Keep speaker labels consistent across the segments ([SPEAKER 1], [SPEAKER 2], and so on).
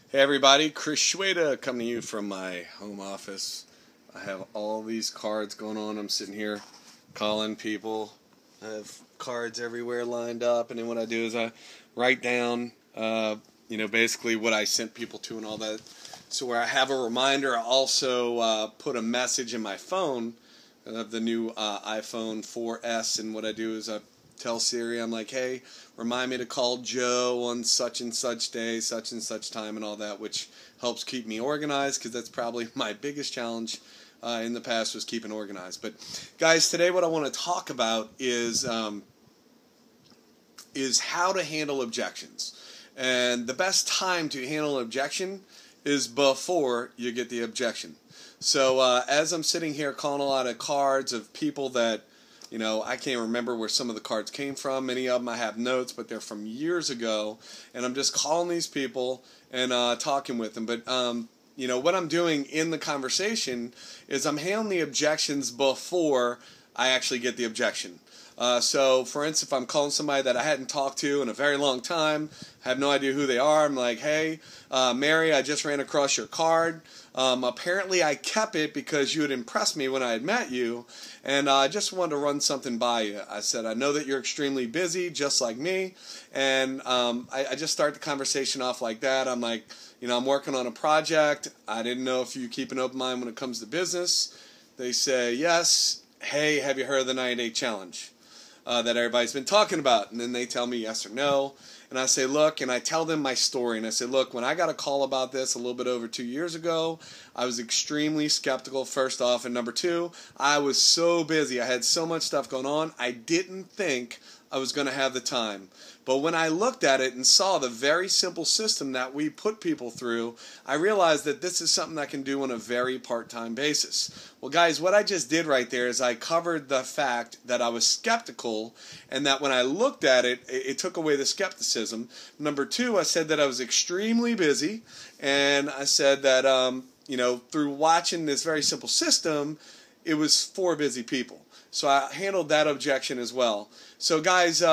[SPEAKER 1] Hey everybody, Chris Schweda coming to you from my home office. I have all these cards going on. I'm sitting here calling people. I have cards everywhere lined up, and then what I do is I write down, basically what I sent people to and all that. So where I have a reminder, I also put a message in my phone. I have the new iPhone 4S, and what I do is I tell Siri, I'm like, hey, remind me to call Joe on such and such day, such and such time, and all that, which helps keep me organized, because that's probably my biggest challenge in the past, was keeping organized. But guys, today what I want to talk about is how to handle objections. And the best time to handle an objection is before you get the objection. So as I'm sitting here calling a lot of cards of people that, I can't remember where some of the cards came from. Many of them I have notes, but they're from years ago. And I'm just calling these people and talking with them. But, what I'm doing in the conversation is I'm handling the objections before I actually get the objection. So, for instance, if I'm calling somebody that I hadn't talked to in a very long time, have no idea who they are, I'm like, hey, Mary, I just ran across your card. Apparently I kept it because you had impressed me when I had met you, and I just wanted to run something by you. I said, I know that you're extremely busy, just like me, and I just start the conversation off like that. I'm like, I'm working on a project. I didn't know if you keep an open mind when it comes to business. They say, yes. Hey, have you heard of the 90-day challenge that everybody's been talking about? And then they tell me yes or no. And I say, look, and I tell them my story. And I say, look, when I got a call about this a little bit over 2 years ago, I was extremely skeptical, first off. And number two, I was so busy. I had so much stuff going on, I didn't think I was going to have the time. But when I looked at it and saw the very simple system that we put people through, I realized that this is something I can do on a very part-time basis. Well, guys, what I just did right there is I covered the fact that I was skeptical, and that when I looked at it, it took away the skepticism. Number two, I said that I was extremely busy, and I said that, through watching this very simple system, it was for busy people. So I handled that objection as well. So guys,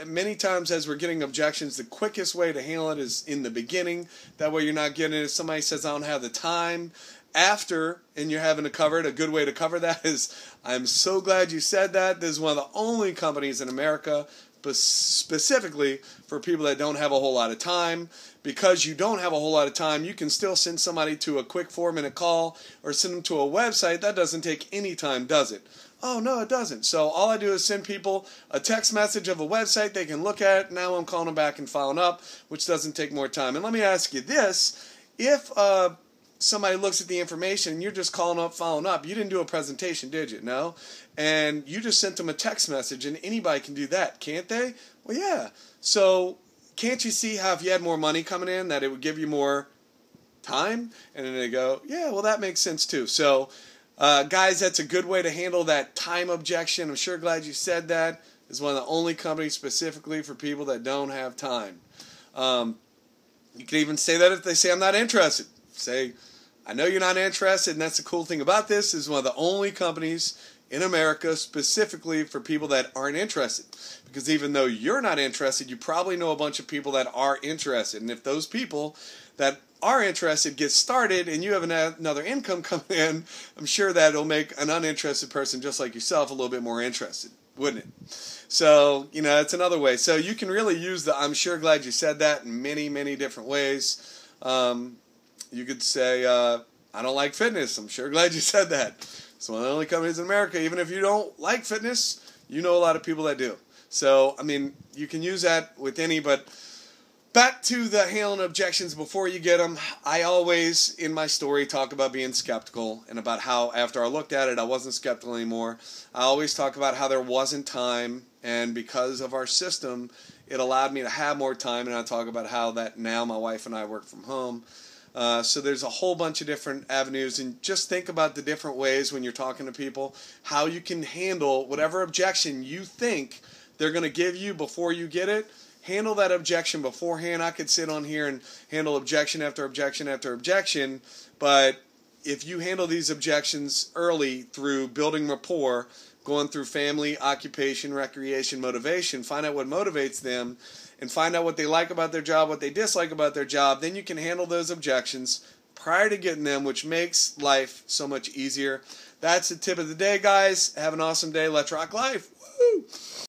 [SPEAKER 1] many times as we're getting objections, the quickest way to handle it is in the beginning. That way you're not getting it if somebody says, I don't have the time. After, and you're having to cover it, a good way to cover that is, I'm so glad you said that. This is one of the only companies in America, specifically for people that don't have a whole lot of time. Because you don't have a whole lot of time, you can still send somebody to a quick 4-minute call or send them to a website. That doesn't take any time, does it? Oh, no, it doesn't. So all I do is send people a text message of a website they can look at. Now I'm calling them back and following up, which doesn't take more time. And let me ask you this. If somebody looks at the information and you're just calling up, following up, you didn't do a presentation, did you? No? And you just sent them a text message, and anybody can do that, can't they? Well, yeah. So can't you see how if you had more money coming in that it would give you more time? And then they go, yeah, well, that makes sense too. So guys, that's a good way to handle that time objection. I'm sure glad you said that. It's one of the only companies specifically for people that don't have time. You can even say that if they say, I'm not interested. Say, I know you're not interested, and that's the cool thing about this, is one of the only companies in America specifically for people that aren't interested. Because even though you're not interested, you probably know a bunch of people that are interested. And if those people that are interested get started and you have another income coming in, I'm sure that it'll make an uninterested person just like yourself a little bit more interested, wouldn't it? So, it's another way. So you can really use the I'm sure glad you said that in many, many different ways. You could say, I don't like fitness. I'm sure glad you said that. It's one of the only companies in America. Even if you don't like fitness, you know a lot of people that do. So, you can use that with any, but back to the handling objections before you get them. I always, in my story, talk about being skeptical and about how after I looked at it, I wasn't skeptical anymore. I always talk about how there wasn't time, and because of our system, it allowed me to have more time, and I talk about how that now my wife and I work from home. So there's a whole bunch of different avenues, and just think about the different ways when you're talking to people, how you can handle whatever objection you think they're going to give you before you get it. Handle that objection beforehand. I could sit on here and handle objection after objection after objection, but if you handle these objections early through building rapport, going through family, occupation, recreation, motivation. Find out what motivates them and find out what they like about their job, what they dislike about their job. Then you can handle those objections prior to getting them, which makes life so much easier. That's the tip of the day, guys. Have an awesome day. Let's rock life. Woo!